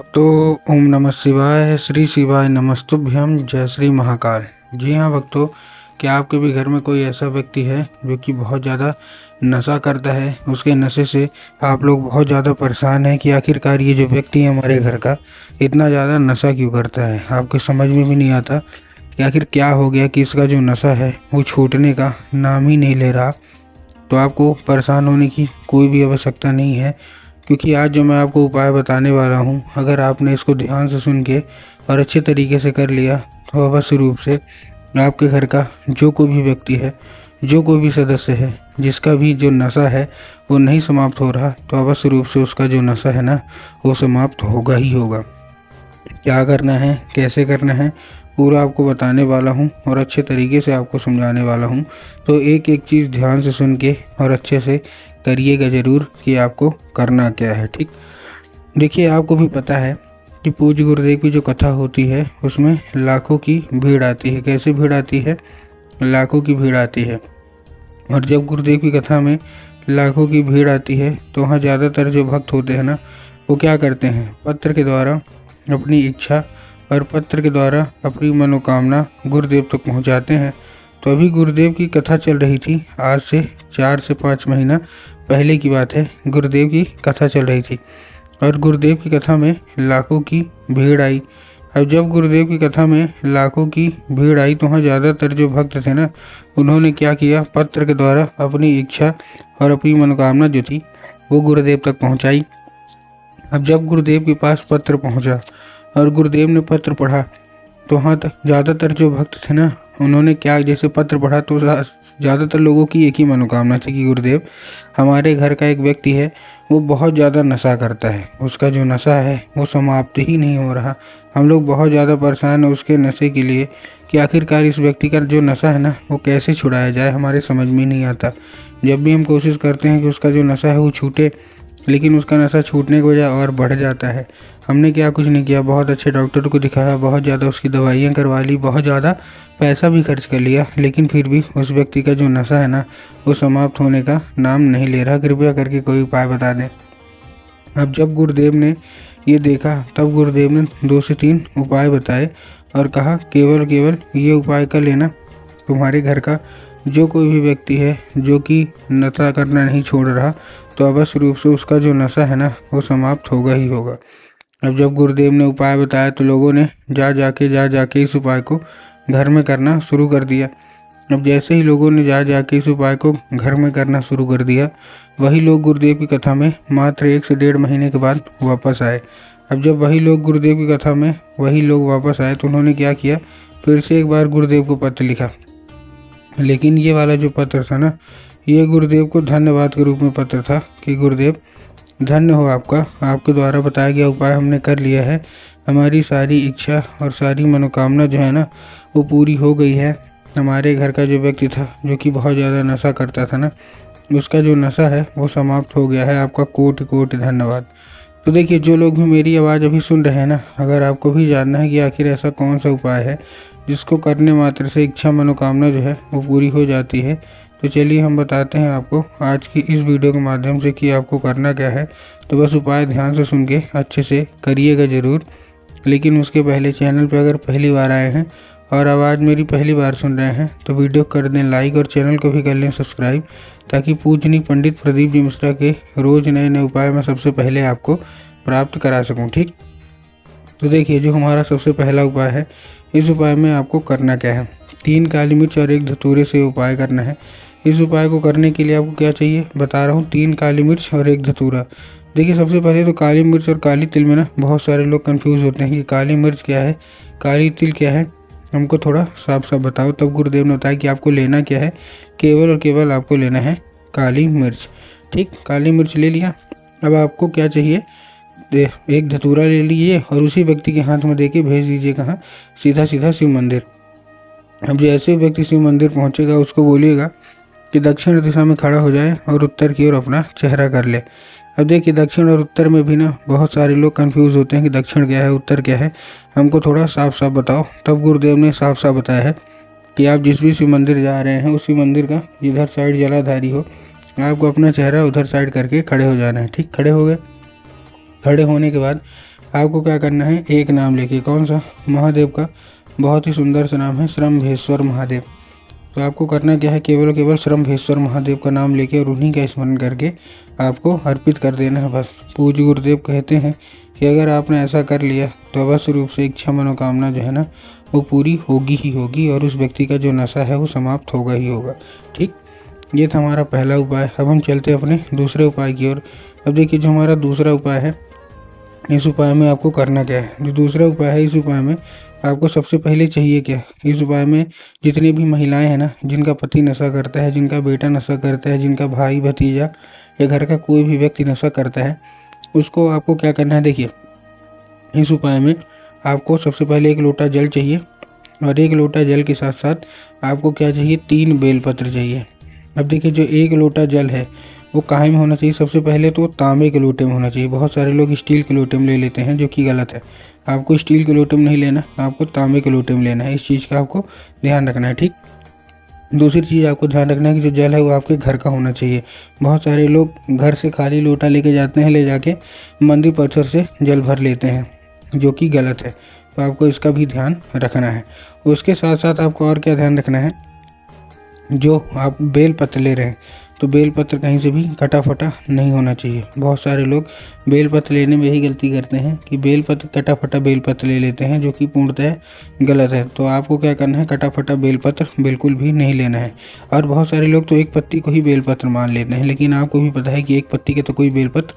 तो ओम नमः शिवाय, श्री शिवाय नमस्तुभ्यम, जय श्री महाकाल। जी हाँ भक्तों, क्या आपके भी घर में कोई ऐसा व्यक्ति है जो कि बहुत ज़्यादा नशा करता है? उसके नशे से आप लोग बहुत ज़्यादा परेशान हैं कि आखिरकार ये जो व्यक्ति है हमारे घर का इतना ज़्यादा नशा क्यों करता है। आपके समझ में भी नहीं आता कि आखिर क्या हो गया कि इसका जो नशा है वो छूटने का नाम ही नहीं ले रहा। तो आपको परेशान होने की कोई भी आवश्यकता नहीं है, क्योंकि आज जो मैं आपको उपाय बताने वाला हूँ, अगर आपने इसको ध्यान से सुन के और अच्छे तरीके से कर लिया तो अवश्य रूप से आपके घर का जो कोई भी व्यक्ति है, जो कोई भी सदस्य है, जिसका भी जो नशा है वो नहीं समाप्त हो रहा, तो अवश्य रूप से उसका जो नशा है ना वो समाप्त होगा ही होगा। क्या करना है, कैसे करना है, पूरा आपको बताने वाला हूँ और अच्छे तरीके से आपको समझाने वाला हूँ। तो एक एक चीज़ ध्यान से सुन के और अच्छे से करिएगा ज़रूर कि आपको करना क्या है। ठीक, देखिए आपको भी पता है कि पूज्य गुरुदेव की जो कथा होती है उसमें लाखों की भीड़ आती है। कैसे भीड़ आती है? लाखों की भीड़ आती है। और जब गुरुदेव की कथा में लाखों की भीड़ आती है तो वहाँ ज़्यादातर जो भक्त होते हैं ना, वो क्या करते हैं, पत्र के द्वारा अपनी इच्छा और पत्र के द्वारा अपनी मनोकामना गुरुदेव तक पहुँचाते हैं। तो अभी गुरुदेव की कथा चल रही थी, आज से 4 से 5 महीना पहले की बात है। गुरुदेव की कथा चल रही थी और गुरुदेव की कथा में लाखों की भीड़ आई। अब जब गुरुदेव की कथा में लाखों की भीड़ आई तो वहाँ ज़्यादातर जो भक्त थे ना, उन्होंने क्या किया, पत्र के द्वारा अपनी इच्छा और अपनी मनोकामना जो थी वो गुरुदेव तक पहुँचाई। अब जब गुरुदेव के पास पत्र पहुँचा और गुरुदेव ने पत्र पढ़ा तो वहाँ तक ज़्यादातर जो भक्त थे ना, उन्होंने क्या, जैसे पत्र पढ़ा तो ज़्यादातर लोगों की एक ही मनोकामना थी कि गुरुदेव, हमारे घर का एक व्यक्ति है वो बहुत ज़्यादा नशा करता है, उसका जो नशा है वो समाप्त ही नहीं हो रहा। हम लोग बहुत ज़्यादा परेशान हैं उसके नशे के लिए कि आखिरकार इस व्यक्ति का जो नशा है ना वो कैसे छुड़ाया जाए, हमारे समझ में नहीं आता। जब भी हम कोशिश करते हैं कि उसका जो नशा है वो छूटे, लेकिन उसका नशा छूटने की वजह और बढ़ जाता है। हमने क्या कुछ नहीं किया, बहुत अच्छे डॉक्टर को दिखाया, बहुत ज़्यादा उसकी दवाइयाँ करवा ली, बहुत ज़्यादा पैसा भी खर्च कर लिया, लेकिन फिर भी उस व्यक्ति का जो नशा है ना वो समाप्त होने का नाम नहीं ले रहा। कृपया करके कोई उपाय बता दें। अब जब गुरुदेव ने ये देखा तब गुरुदेव ने 2 से 3 उपाय बताए और कहा केवल ये उपाय कर लेना, तुम्हारे घर का जो कोई भी व्यक्ति है जो कि नशा करना नहीं छोड़ रहा, तो अवश्य रूप से उसका जो नशा है ना वो समाप्त होगा ही होगा। अब जब गुरुदेव ने उपाय बताया तो लोगों ने जा जाके इस उपाय को घर में करना शुरू कर दिया। अब जैसे ही लोगों ने जा जाके इस उपाय को घर में करना शुरू कर दिया, वही लोग गुरुदेव की कथा में मात्र 1 से 1.5 महीने के बाद वापस आए। अब जब वही लोग गुरुदेव की कथा में वही लोग वापस आए तो उन्होंने क्या किया, फिर से एक बार गुरुदेव को पत्र लिखा। लेकिन ये वाला जो पत्र था ना, ये गुरुदेव को धन्यवाद के रूप में पत्र था कि गुरुदेव धन्य हो आपका, आपके द्वारा बताया गया उपाय हमने कर लिया है, हमारी सारी इच्छा और सारी मनोकामना जो है ना वो पूरी हो गई है। हमारे घर का जो व्यक्ति था जो कि बहुत ज़्यादा नशा करता था ना, उसका जो नशा है वो समाप्त हो गया है, आपका कोटि कोटि धन्यवाद। तो देखिए, जो लोग भी मेरी आवाज़ अभी सुन रहे हैं ना, अगर आपको भी जानना है कि आखिर ऐसा कौन सा उपाय है जिसको करने मात्र से इच्छा मनोकामना जो है वो पूरी हो जाती है, तो चलिए हम बताते हैं आपको आज की इस वीडियो के माध्यम से कि आपको करना क्या है। तो बस उपाय ध्यान से सुन के अच्छे से करिएगा ज़रूर। लेकिन उसके पहले चैनल पर अगर पहली बार आए हैं और आवाज़ मेरी पहली बार सुन रहे हैं तो वीडियो कर दें लाइक और चैनल को भी कर लें सब्सक्राइब, ताकि पूजनीय पंडित प्रदीप जी मिश्रा के रोज़ नए नए उपाय मैं सबसे पहले आपको प्राप्त करा सकूं। ठीक, तो देखिए जो हमारा सबसे पहला उपाय है, इस उपाय में आपको करना क्या है, 3 काली मिर्च और 1 धतूरे से उपाय करना है। इस उपाय को करने के लिए आपको क्या चाहिए बता रहा हूँ, 3 काली मिर्च और 1 धतूरा। देखिए सबसे पहले तो काली मिर्च और काली तिल में ना बहुत सारे लोग कंफ्यूज होते हैं कि काली मिर्च क्या है, काली तिल क्या है, हमको थोड़ा साफ साफ बताओ। तब गुरुदेव ने बताया कि आपको लेना क्या है, केवल और केवल आपको लेना है काली मिर्च। ठीक, काली मिर्च ले लिया। अब आपको क्या चाहिए, 1 धतूरा ले लीजिए और उसी व्यक्ति के हाथ में दे के भेज दीजिए कहाँ, सीधा सीधा शिव मंदिर। अब जैसे व्यक्ति शिव मंदिर पहुँचेगा उसको बोलिएगा कि दक्षिण दिशा में खड़ा हो जाए और उत्तर की ओर अपना चेहरा कर ले। अब देखिए दक्षिण और उत्तर में भी ना बहुत सारे लोग कंफ्यूज होते हैं कि दक्षिण क्या है उत्तर क्या है, हमको थोड़ा साफ साफ बताओ। तब गुरुदेव ने साफ साफ बताया है कि आप जिस भी शिव मंदिर जा रहे हैं उसी मंदिर का जिधर साइड जलाधारी हो, आपको अपना चेहरा उधर साइड करके खड़े हो जाना है। ठीक, खड़े हो गए। खड़े होने के बाद आपको क्या करना है, एक नाम लेके, कौन सा, महादेव का बहुत ही सुंदर सा नाम है श्रम्भेश्वर महादेव। तो आपको करना क्या है, केवल केवल श्रम्भेश्वर महादेव का नाम लेके और उन्हीं का स्मरण करके आपको अर्पित कर देना है बस। पूज्य गुरुदेव कहते हैं कि अगर आपने ऐसा कर लिया तो अवश्य रूप से इच्छा मनोकामना जो है ना वो पूरी होगी ही होगी और उस व्यक्ति का जो नशा है वो समाप्त होगा ही होगा। ठीक, ये था हमारा पहला उपाय। अब हम चलते हैं अपने दूसरे उपाय की ओर। अब देखिए जो हमारा दूसरा उपाय है, इस उपाय में आपको करना क्या है। जो दूसरा उपाय है, इस उपाय में आपको सबसे पहले चाहिए क्या, इस उपाय में जितनी भी महिलाएं हैं ना, जिनका पति नशा करता है, जिनका बेटा नशा करता है, जिनका भाई भतीजा या घर का कोई भी व्यक्ति नशा करता है, उसको आपको क्या करना है। देखिए इस उपाय में आपको सबसे पहले 1 लोटा जल चाहिए और 1 लोटा जल के साथ साथ आपको क्या चाहिए, 3 बेलपत्र चाहिए। अब देखिए जो 1 लोटा जल है वो काहे में होना चाहिए, सबसे पहले तो तांबे के लोटे में होना चाहिए। बहुत सारे लोग स्टील के लोटे में ले लेते हैं जो कि गलत है। आपको स्टील के लोटे में नहीं लेना, आपको तांबे के लोटे में लेना है। इस चीज़ का आपको ध्यान रखना है। ठीक, दूसरी चीज़ आपको ध्यान रखना है कि जो जल है वो आपके घर का होना चाहिए। बहुत सारे लोग घर से खाली लोटा लेके जाते हैं, ले जाके मंदिर परिसर से जल भर लेते हैं जो कि गलत है। तो आपको इसका भी ध्यान रखना है। उसके साथ साथ आपको और क्या ध्यान रखना है, जो आप बेलपत्र ले रहे हैं तो बेलपत्र कहीं से भी कटा फटा नहीं होना चाहिए। बहुत सारे लोग बेलपत्र लेने में यही गलती करते हैं कि बेलपत्र कटा फटा बेलपत्र ले लेते हैं जो कि पूर्णतः गलत है। तो आपको क्या करना है, कटा फटा बेलपत्र बिल्कुल भी नहीं लेना है। और बहुत सारे लोग तो एक पत्ती को ही बेलपत्र मान लेते हैं, लेकिन आपको भी पता है कि एक पत्ती के तो कोई बेलपत्र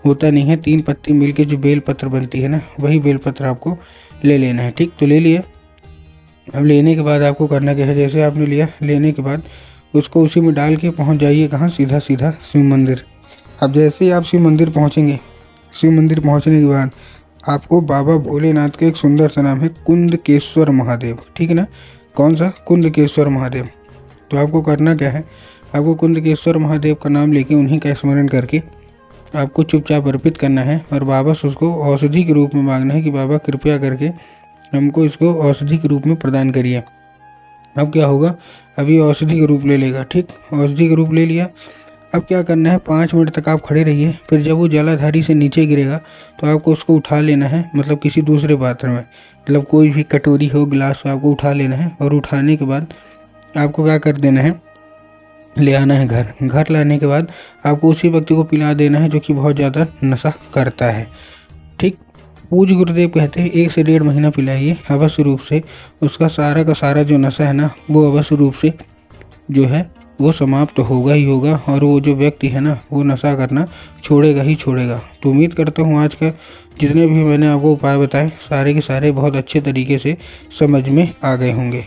होता नहीं है। 3 पत्ती मिलके जो बेलपत्र बनती है ना, वही बेलपत्र आपको ले लेना है। ठीक, तो ले लिए। अब लेने के बाद आपको करना क्या है, जैसे आपने लिया, लेने के बाद उसको उसी में डाल के पहुँच जाइए कहाँ, सीधा सीधा शिव मंदिर। अब जैसे ही आप शिव मंदिर पहुँचेंगे, शिव मंदिर पहुँचने के बाद आपको बाबा भोलेनाथ का एक सुंदर सा नाम है कुंदकेश्वर महादेव। ठीक है ना, कौन सा, कुंदकेश्वर महादेव। तो आपको करना क्या है, आपको कुंदकेश्वर महादेव का नाम लेके उन्हीं का स्मरण करके आपको चुपचाप अर्पित करना है और बाबा से उसको औषधि के रूप में मांगना है कि बाबा कृपया करके हमको इसको औषधि के रूप में प्रदान करिए। अब क्या होगा, अभी औषधि के रूप ले लेगा। ठीक, औषधि के रूप ले लिया। अब क्या करना है, 5 मिनट तक आप खड़े रहिए। फिर जब वो जलाधारी से नीचे गिरेगा तो आपको उसको उठा लेना है, मतलब किसी दूसरे पात्र में, मतलब कोई भी कटोरी हो, गिलास हो, आपको उठा लेना है। और उठाने के बाद आपको क्या कर देना है, ले आना है घर। घर लाने के बाद आपको उसी व्यक्ति को पिला देना है जो कि बहुत ज़्यादा नशा करता है। ठीक, पूज्य गुरुदेव कहते हैं 1 से 1.5 महीना पिलाइए, अवश्य रूप से उसका सारा का सारा जो नशा है ना वो अवश्य रूप से जो है वो समाप्त होगा ही होगा और वो जो व्यक्ति है ना वो नशा करना छोड़ेगा ही छोड़ेगा। तो उम्मीद करता हूँ आज का जितने भी मैंने आपको उपाय बताए सारे के सारे बहुत अच्छे तरीके से समझ में आ गए होंगे।